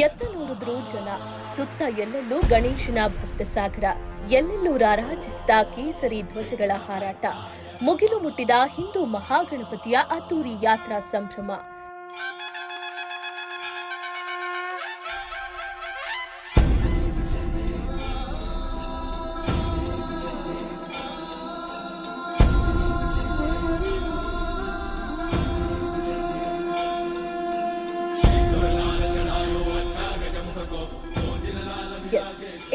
ಎತ್ತ ನೋಡಿದ್ರು ಜನ, ಸುತ್ತ ಎಲ್ಲೆಲ್ಲೂ ಗಣೇಶನ ಭಕ್ತ ಸಾಗರ, ಎಲ್ಲೆಲ್ಲೂ ರಾರಾಜಿಸಿದ ಕೇಸರಿ ಧ್ವಜಗಳ ಹಾರಾಟ, ಮುಗಿಲು ಮುಟ್ಟಿದ ಹಿಂದೂ ಮಹಾಗಣಪತಿಯ ಅದ್ದೂರಿ ಯಾತ್ರಾ ಸಂಭ್ರಮ.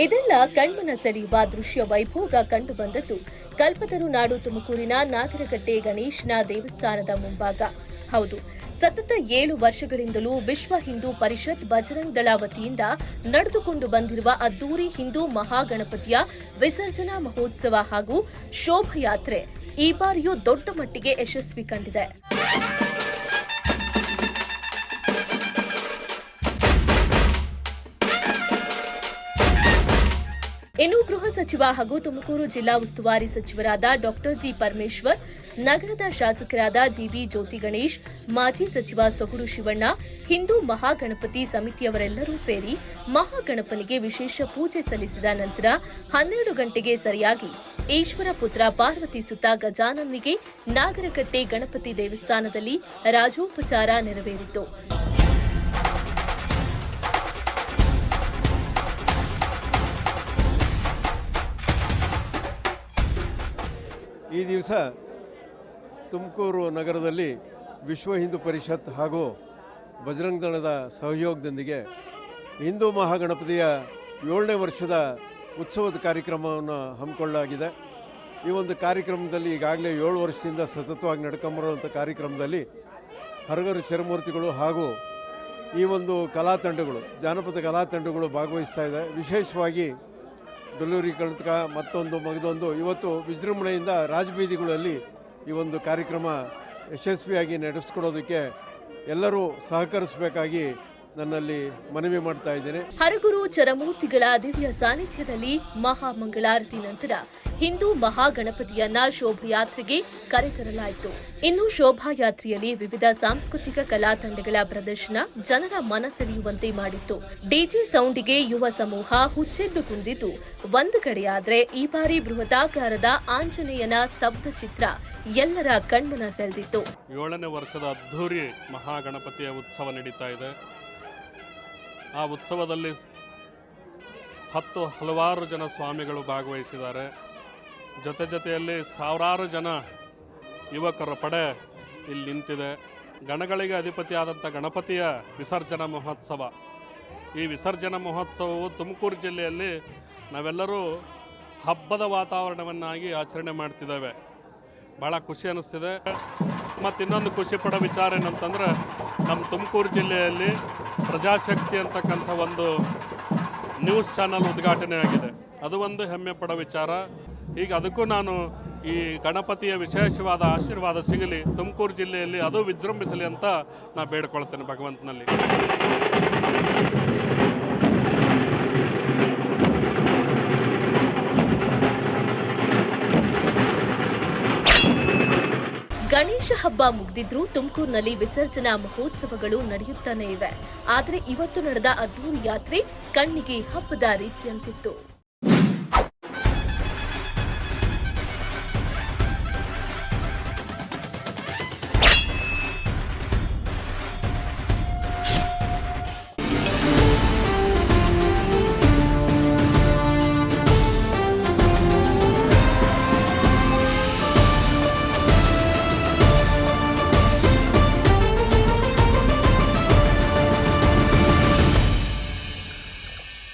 ಇದೆಲ್ಲ ಕಣ್ಮನ ಸೆಳೆಯುವ ದೃಶ್ಯ ವೈಭೋಗ ಕಂಡುಬಂದದ್ದು ಕಲ್ಪತರು ನಾಡು ತುಮಕೂರಿನ ನಾಗರಕಟ್ಟೆ ಗಣೇಶನ ದೇವಸ್ಥಾನದ ಮುಂಭಾಗ. ಹೌದು, ಸತತ 7 ವರ್ಷಗಳಿಂದಲೂ ವಿಶ್ವ ಹಿಂದೂ ಪರಿಷತ್ ಬಜರಂಗ್ ದಳ ವತಿಯಿಂದ ನಡೆದುಕೊಂಡು ಬಂದಿರುವ ಅದ್ದೂರಿ ಹಿಂದೂ ಮಹಾಗಣಪತಿಯ ವಿಸರ್ಜನಾ ಮಹೋತ್ಸವ ಹಾಗೂ ಶೋಭಾಯಾತ್ರೆ ಈ ಬಾರಿಯೂ ದೊಡ್ಡ ಮಟ್ಟಿಗೆ ಯಶಸ್ವಿ ಕಂಡಿದೆ. ಇನ್ನು ಗೃಹ ಸಚಿವ ಹಾಗೂ ತುಮಕೂರು ಜಿಲ್ಲಾ ಉಸ್ತುವಾರಿ ಸಚಿವರಾದ ಡಾ ಜಿ ಪರಮೇಶ್ವರ್, ನಗರದ ಶಾಸಕರಾದ ಜಿಬಿ ಜ್ಯೋತಿ ಗಣೇಶ್, ಮಾಜಿ ಸಚಿವ ಸೊಗಡು ಶಿವಣ್ಣ, ಹಿಂದೂ ಮಹಾಗಣಪತಿ ಸಮಿತಿಯವರೆಲ್ಲರೂ ಸೇರಿ ಮಹಾಗಣಪನಿಗೆ ವಿಶೇಷ ಪೂಜೆ ಸಲ್ಲಿಸಿದ ನಂತರ 12 ಗಂಟೆಗೆ ಸರಿಯಾಗಿ ಈಶ್ವರ ಪುತ್ರ ಪಾರ್ವತಿ ಸುತ ಗಜಾನನಿಗೆ ನಾಗರಕಟ್ಟೆ ಗಣಪತಿ ದೇವಸ್ಥಾನದಲ್ಲಿ ರಾಜೋಪಚಾರ ನೆರವೇರಿತು. ಈ ದಿವಸ ತುಮಕೂರು ನಗರದಲ್ಲಿ ವಿಶ್ವ ಹಿಂದೂ ಪರಿಷತ್ ಹಾಗೂ ಬಜರಂಗ್ ದಳದ ಸಹಯೋಗದೊಂದಿಗೆ ಹಿಂದೂ ಮಹಾಗಣಪತಿಯ 7ನೇ ವರ್ಷದ ಉತ್ಸವದ ಕಾರ್ಯಕ್ರಮವನ್ನು ಹಮ್ಮಿಕೊಳ್ಳಲಾಗಿದೆ. ಈ ಒಂದು ಕಾರ್ಯಕ್ರಮದಲ್ಲಿ ಈಗಾಗಲೇ 7 ವರ್ಷದಿಂದ ಸತತವಾಗಿ ನಡ್ಕೊಂಬರುವಂಥ ಕಾರ್ಯಕ್ರಮದಲ್ಲಿ ಹರಗರು ಚರಮೂರ್ತಿಗಳು ಹಾಗೂ ಈ ಒಂದು ಕಲಾತಂಡಗಳು, ಜಾನಪದ ಕಲಾತಂಡಗಳು ಭಾಗವಹಿಸ್ತಾ ಇದೆ. ವಿಶೇಷವಾಗಿ ಡೊಲ್ಲೂರಿ ಕಳತಕ ಮಗದೊಂದು ಇವತ್ತು ವಿಜೃಂಭಣೆಯಿಂದ ರಾಜಬೀದಿಗಳಲ್ಲಿ ಈ ಒಂದು ಕಾರ್ಯಕ್ರಮ ಯಶಸ್ವಿಯಾಗಿ ನಡೆಸಿಕೊಡೋದಕ್ಕೆ ಎಲ್ಲರೂ ಸಹಕರಿಸಬೇಕಾಗಿ ನನ್ನಲ್ಲಿ ಮನವಿ ಮಾಡ್ತಾ ಇದ್ದೇನೆ. ಹರಗುರು ಚರಮೂರ್ತಿಗಳ ದಿವ್ಯ ಸಾನ್ನಿಧ್ಯದಲ್ಲಿ ಮಹಾಮಂಗಳಾರತಿ ನಂತರ ಹಿಂದೂ ಮಹಾಗಣಪತಿಯನ್ನ ಶೋಭಾಯಾತ್ರೆಗೆ ಕರೆತರಲಾಯಿತು. ಇನ್ನು ಶೋಭಾಯಾತ್ರೆಯಲ್ಲಿ ವಿವಿಧ ಸಾಂಸ್ಕೃತಿಕ ಕಲಾ ತಂಡಗಳ ಪ್ರದರ್ಶನ ಜನರ ಮನಸೆಳೆಯುವಂತೆ ಮಾಡಿತ್ತು. ಡಿಜೆ ಸೌಂಡಿಗೆ ಯುವ ಸಮೂಹ ಹುಚ್ಚೆದ್ದು ಕುಂದಿದ್ದು ಒಂದು ಕಡೆಯಾದ್ರೆ, ಈ ಬಾರಿ ಬೃಹದಾಕಾರದ ಆಂಜನೇಯನ ಸ್ತಬ್ಧ ಚಿತ್ರ ಎಲ್ಲರ ಕಣ್ಮನ ಸೆಳೆದಿತ್ತು. 7ನೇ ವರ್ಷದ ಅದ್ದೂರಿ ಮಹಾಗಣಪತಿಯ ಉತ್ಸವ ನಡೀತಾ ಇದೆ. ಆ ಉತ್ಸವದಲ್ಲಿ ಹಲವಾರು ಜನ ಸ್ವಾಮಿಗಳು ಭಾಗವಹಿಸಿದ್ದಾರೆ. ಜೊತೆಯಲ್ಲಿ ಸಾವಿರಾರು ಜನ ಯುವಕರ ಪಡೆ ಇಲ್ಲಿ ನಿಂತಿದೆ. ಗಣಗಳಿಗೆ ಅಧಿಪತಿಯಾದಂಥ ಗಣಪತಿಯ ವಿಸರ್ಜನಾ ಮಹೋತ್ಸವ. ಈ ವಿಸರ್ಜನಾ ಮಹೋತ್ಸವವು ತುಮಕೂರು ಜಿಲ್ಲೆಯಲ್ಲಿ ನಾವೆಲ್ಲರೂ ಹಬ್ಬದ ವಾತಾವರಣವನ್ನಾಗಿ ಆಚರಣೆ ಮಾಡ್ತಿದ್ದೇವೆ. ಭಾಳ ಖುಷಿ ಅನ್ನಿಸ್ತಿದೆ. ಮತ್ತು ಇನ್ನೊಂದು ಖುಷಿ ಪಡೋ ವಿಚಾರ ಏನಂತಂದರೆ, ನಮ್ಮ ತುಮಕೂರು ಜಿಲ್ಲೆಯಲ್ಲಿ ಪ್ರಜಾಶಕ್ತಿ ಅಂತಕ್ಕಂಥ ಒಂದು ನ್ಯೂಸ್ ಚಾನಲ್ ಉದ್ಘಾಟನೆ ಆಗಿದೆ. ಅದು ಒಂದು ಹೆಮ್ಮೆ ಪಡೋ ವಿಚಾರ. ಈಗ ಅದಕ್ಕೂ ನಾನು ಈ ಗಣಪತಿಯ ವಿಶೇಷವಾದ ಆಶೀರ್ವಾದ ಸಿಗಲಿ, ತುಮಕೂರು ಜಿಲ್ಲೆಯಲ್ಲಿ ಅದು ವಿಜೃಂಭಿಸಲಿ ಅಂತ ನಾನು ಬೇಡ್ಕೊಳ್ತೇನೆ ಭಗವಂತನಲ್ಲಿ. ಗಣೇಶ ಹಬ್ಬ ಮುಗಿದಿದ್ರೂ ತುಮಕೂರಿನಲ್ಲಿ ವಿಸರ್ಜನಾ ಮಹೋತ್ಸವಗಳು ನಡೆಯುತ್ತಾನೇ ಇವೆ. ಆದರೆ ಇವತ್ತು ನಡೆದ ಅದ್ದೂರಿ ಯಾತ್ರೆ ಕಣ್ಣಿಗೆ ಹಬ್ಬದ ರೀತಿಯಂತಿತ್ತು.